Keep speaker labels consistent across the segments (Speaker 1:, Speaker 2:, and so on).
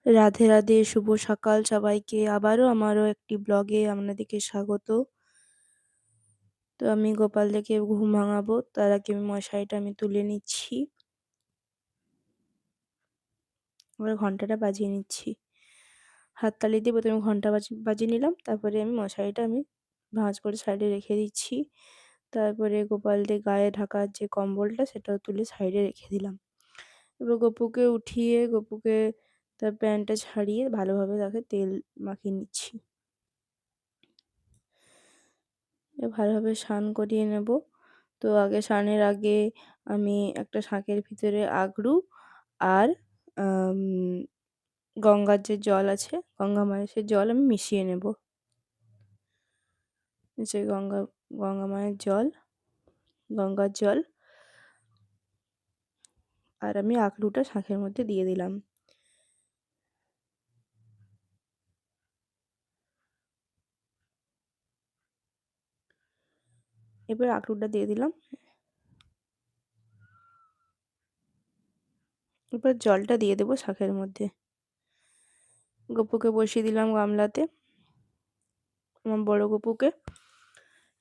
Speaker 1: রাধে রাধে, শুভ সকাল সবাইকে। আবারও আমারও একটি ব্লগে আপনাদেরকে স্বাগত। তো আমি গোপালদেরকে ঘুম ভাঙাবো, তার আগে মশারিটা আমি তুলে নিচ্ছি। এবার ঘন্টাটা বাজিয়ে নিচ্ছি। হাততালি দিয়ে প্রথমে ঘন্টা বাজিয়ে নিলাম, তারপরে আমি মশারিটা ভাঁজ করে সাইডে রেখে দিচ্ছি। তারপরে গোপালদের গায়ে ঢাকার যে কম্বলটা সেটাও তুলে সাইডে রেখে দিলাম। এবার গপুকে উঠিয়ে গপুকে তার প্যান্টটা ছাড়িয়ে ভালোভাবে তাকে তেল মাখিয়ে নিচ্ছি। ভালোভাবে স্নান করিয়ে নেব। তো স্নানের আগে আমি একটা শাঁখের ভিতরে আগরু আর গঙ্গার যে জল আছে, গঙ্গা মায়ের সে জল আমি মিশিয়ে নেব। যে গঙ্গা মায়ের জল, গঙ্গার জল আর আমি আগরুটা শাঁখের মধ্যে দিয়ে দিলাম। এবার আগরুটা দিয়ে দিলাম। এবার জলটা দিয়ে দেবো শাঁখের মধ্যে। গপুকে বসিয়ে দিলাম গামলাতে, আমার বড় গপুকে।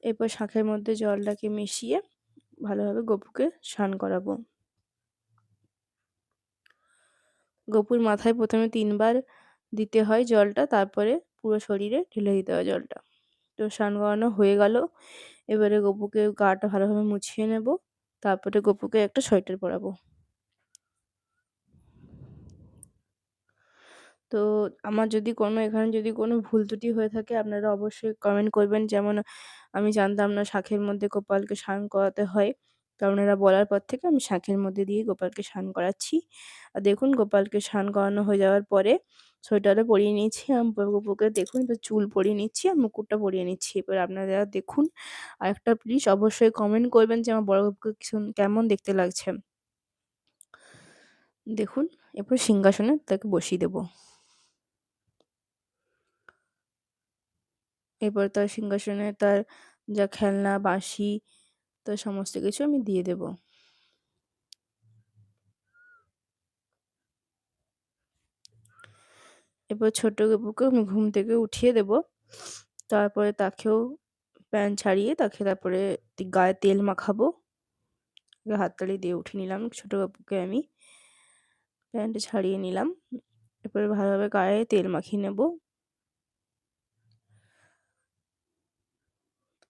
Speaker 1: এরপর শাঁখের মধ্যে জলটাকে মিশিয়ে ভালোভাবে গপুকে স্নান করাবো। গপুর মাথায় প্রথমে 3 বার দিতে হয় জলটা, তারপরে পুরো শরীরে ঢেলে দিতে হয় জলটা। তো স্নান করানো হয়ে গেল। এবারে গপুকে গাটা ভালোভাবে মুছিয়ে নেব, তারপরে গপুকে একটা সোয়েটার পরাবো। তো আমার এখানে যদি কোনো ভুল ত্রুটি হয়ে থাকে আপনারা অবশ্যই কমেন্ট করবেন। যেমন আমি জানতাম না শাঁখের মধ্যে গোপালকে স্নান করাতে হয়। তো আপনারা বলার পর থেকে আমি শাঁখের মধ্যে দিয়ে গোপালকে স্নান করাচ্ছি। আর দেখুন গোপালকে স্নান করানো হয়ে যাওয়ার পরে সোয়েটারও পরিয়ে নিয়েছি। গপুকে দেখুন এবার চুল পরিয়ে নিচ্ছি আর মুকুটটা পরিয়ে নিচ্ছি। এবার আপনারা দেখুন। আর একটা প্লিজ অবশ্যই কমেন্ট করবেন যে আমার বড় গপুকে কেমন দেখতে লাগছে। দেখুন এরপর সিংহাসনে তাকে বসিয়ে দেবো। এরপর তার সিংহাসনে তার যা খেলনা, বাঁশি তো সমস্ত কিছু আমি দিয়ে দেব। এরপর ছোট্ট গপুকে আমি ঘুম থেকে উঠিয়ে দেব। তারপরে তাকেও প্যান্ট ছাড়িয়ে তারপরে গায়ে তেল মাখাবো। হাততালি দিয়ে উঠিয়ে নিলাম ছোট গপুকে আমি। প্যান্ট ছাড়িয়ে নিলাম। এরপরে ভালোভাবে গায়ে তেল মাখিয়ে নেব।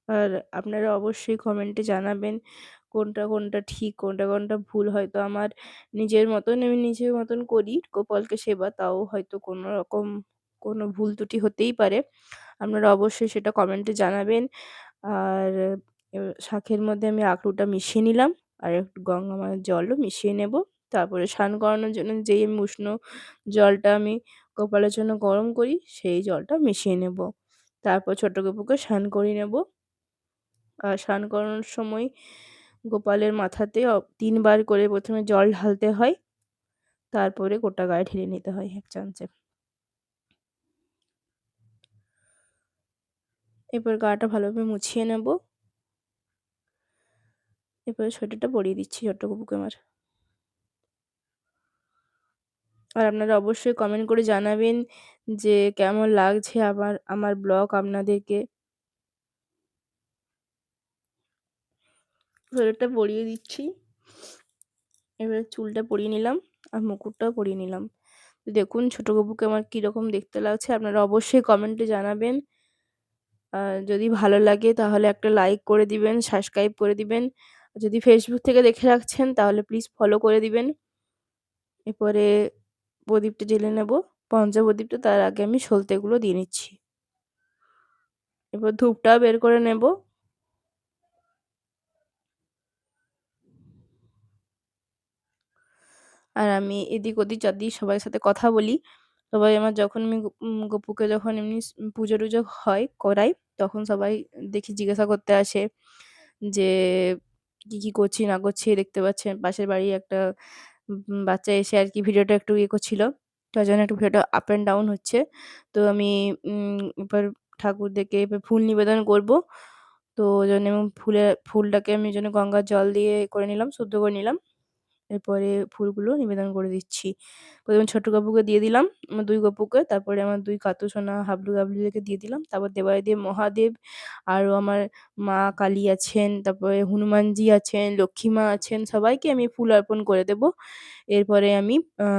Speaker 1: আর আপনারা অবশ্যই কমেন্টে জানাবেন কোনটা ঠিক, কোনটা ভুল। হয়তো আমার আমি নিজের মতন করি গোপালকে সেবা, তাও হয়তো কোনোরকম কোনো ভুল ত্রুটি হতেই পারে। আপনারা অবশ্যই সেটা কমেন্টে জানাবেন। আর শাঁখের মধ্যে আমি আগরুটা মিশিয়ে নিলাম আর একটু গঙ্গা মায়ের জলও মিশিয়ে নেব। তারপরে স্নান করানোর জন্য যেই আমি উষ্ণ জলটা আমি গোপালের জন্য গরম করি সেই জলটা মিশিয়ে নেব। তারপর ছোট গপুকে স্নান করিয়ে নেব। আর স্নান করানোর সময় গোপালের মাথাতে 3 বার করে প্রথমে জল ঢালতে হয়, তারপরে গোটা গায়ে ঢেলে নিতে হয় 1 চামচে। এরপর গাটা ভালোভাবে মুছিয়ে নেব। এরপরে সোয়েটারটা পরিয়ে দিচ্ছি ছোট্ট গপুকে আমার। আর আপনারা অবশ্যই কমেন্ট করে জানাবেন যে কেমন লাগছে আমার ব্লগ আপনাদেরকে। সোয়েটারটা পরিয়ে দিচ্ছি। এবারে চুলটা পরিয়ে নিলাম আর মুকুটটাও পরিয়ে নিলাম। দেখুন ছোট গপুকে আমার কিরকম দেখতে লাগছে আপনারা অবশ্যই কমেন্টে জানাবেন। যদি ভালো লাগে তাহলে একটা লাইক করে দিবেন, সাবস্ক্রাইব করে দিবেন। যদি ফেসবুক থেকে দেখে রাখছেন তাহলে প্লিজ ফলো করে দিবেন। এরপরে প্রদীপটা জ্বেলে নেব, পঞ্চপ্রদীপটা। তার আগে আমি সলতেগুলো দিয়ে নিচ্ছি। এরপর ধূপটাও বের করে নেব। আর আমি এদিক ওদিক চারদিক সবার সাথে কথা বলি। সবাই আমার যখন আমি গপুকে যখন এমনি পুজো-টুজো করাই, তখন সবাই দেখি জিজ্ঞাসা করতে আসে যে কি করছি না করছি। দেখতে পাচ্ছেন পাশের বাড়ির একটা বাচ্চা এসে আর কি ভিডিওটা একটু করছিল। তার জন্য একটু ভিডিওটা আপ অ্যান্ড ডাউন হচ্ছে। তো আমি এবার ঠাকুরদেরকে এবার ফুল নিবেদন করব। তো ওই জন্য ফুলটাকে আমি গঙ্গার জল দিয়ে করে নিলাম, শুদ্ধ করে নিলাম। এরপরে ফুলগুলো নিবেদন করে দিচ্ছি। ১ম ছোট গপুকে দিয়ে দিলাম, আমার ২ গপুকে, তারপরে আমার ২ খাটুসোনা হাবলু-গাবলুদেরকে দিয়ে দিলাম। তারপর দেবাদিদেব মহাদেব, আরও আমার মা কালী আছেন, তারপরে হনুমানজি আছেন, লক্ষ্মী মা আছেন, সবাইকে আমি ফুল অর্পণ করে দেব। এরপরে আমি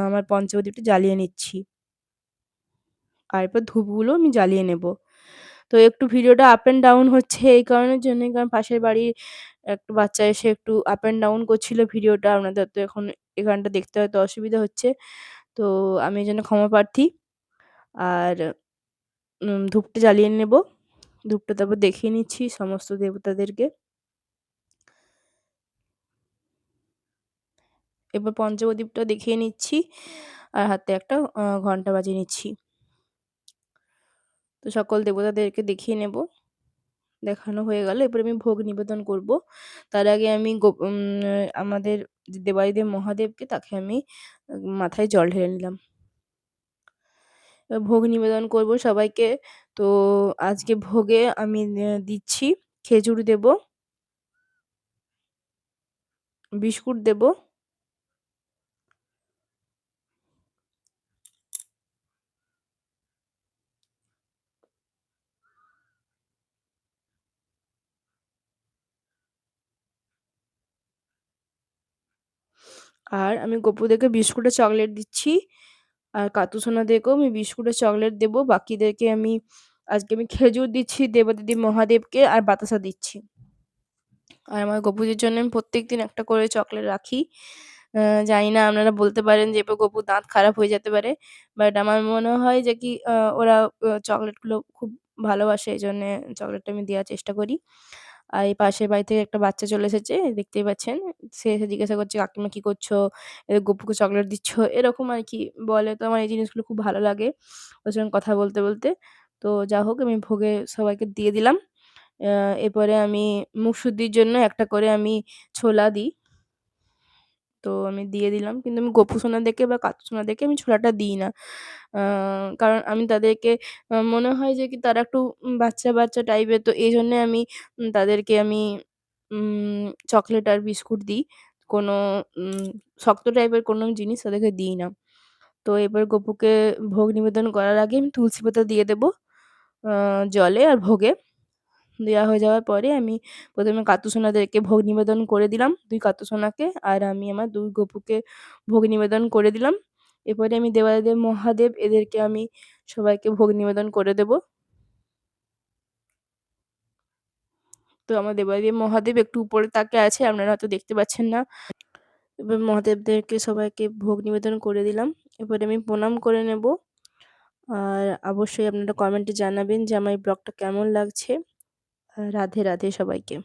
Speaker 1: আমার পঞ্চপ্রদীপটা জ্বালিয়ে নিচ্ছি। আর এরপর ধূপগুলো আমি জ্বালিয়ে নেব। তো একটু ভিডিওটা আপ অ্যান্ড ডাউন হচ্ছে এই কারণের জন্যে, কারণ পাশের বাড়ির একটা বাচ্চা এসে একটু আপ অ্যান্ড ডাউন করছিল ভিডিওটা। আপনাদের তো এখন এখানটা দেখতে হয়তো অসুবিধা হচ্ছে। তো আমি এজন্য ক্ষমা প্রার্থী। আর ধূপটা জ্বালিয়ে নেব। ধূপটা তারপর দেখিয়ে নিচ্ছি সমস্ত দেবতাদেরকে। এবার পঞ্চপ্রদীপটা দেখিয়ে নিচ্ছি আর হাতে একটা ঘন্টা বাজিয়ে নিচ্ছি। তো সকল দেবতাদেরকে দেখিয়ে নেব। দেখানো হয়ে গেল। এরপরে আমি ভোগ নিবেদন করব। তার আগে আমি আমাদের যে দেবাদিদেব মহাদেবকে তাকে আমি মাথায় জল ঢেলে নিলাম। এবার ভোগ নিবেদন করব সবাইকে। তো আজকে ভোগে আমি দিচ্ছি খেজুর দেব, বিস্কুট দেব, আর আমি গপুদেরকে বিস্কুট আর চকলেট দিচ্ছি। আর কাতুসোনাদেরকেও আমি বিস্কুট আর চকলেট দেব। বাকিদেরকে আজকে আমি খেজুর দিচ্ছি দেবাদিদেব মহাদেবকে, আর বাতাসা দিচ্ছি। আর আমার গপুদের জন্য আমি প্রত্যেকদিন একটা করে চকলেট রাখি। জানি না, আপনারা বলতে পারেন যে এবার গপুর দাঁত খারাপ হয়ে যেতে পারে। বাট আমার মনে হয় যে কি ওরা চকলেটগুলো খুব ভালোবাসে, এজন্যে চকলেটটা আমি দেওয়ার চেষ্টা করি। আর এই পাশের বাড়ি থেকে একটা বাচ্চা চলে এসেছে, দেখতেই পাচ্ছেন। সে এসে জিজ্ঞাসা করছে, "কাকিমা কি করছো? গপুকে চকলেট দিচ্ছ?" এরকম আরকি বলে। তো আমার এই জিনিসগুলো খুব ভালো লাগে ওর সঙ্গে কথা বলতে, বলতে। তো যা হোক, আমি ভোগে সবাইকে দিয়ে দিলাম। আ এরপরে আমি মুখশুদ্ধির জন্য একটা করে আমি ছোলা দিই। তো আমি দিয়ে দিলাম। কিন্তু আমি গপু সোনাদেরকে বা কাতু সোনাদেরকে আমি ছোলাটা দিই না। আ কারণ আমি তাদেরকে মনে হয় যে কি তারা একটু বাচ্চা, বাচ্চা টাইপের, তো এজন্যে আমি তাদেরকে আমি চকলেট আর বিস্কুট দিই। কোনো উম শক্ত টাইপের কোনো জিনিস তাদেরকে দিই না। তো এবার গপুকে ভোগ নিবেদন করার আগে আমি তুলসী পাতা দিয়ে দেব আ জলে আর ভোগে। দেওয়া হয়ে যাওয়ার পরে আমি ১ম এ কাতুসোনাদেরকে ভোগ নিবেদন করে দিলাম, ২ কাতুসোনাকে। আর আমি আমার ২ গপুকে ভোগ নিবেদন করে দিলাম। এরপরে আমি দেবাদিদেব মহাদেব এদেরকে আমি সবাইকে ভোগ নিবেদন করে দেব। তো আমার দেবাদিদেব মহাদেব একটু উপরের তাকে আছে, আপনারা হয়তো দেখতে পাচ্ছেন না। এবার মহাদেবদেরকে সবাইকে ভোগ নিবেদন করে দিলাম। এরপরে আমি প্রণাম করে নেব। আর অবশ্যই আপনারা কমেন্টে জানাবেন যে আমার এই ব্লগটা কেমন লাগছে। রাধে, রাধে সবাইকে।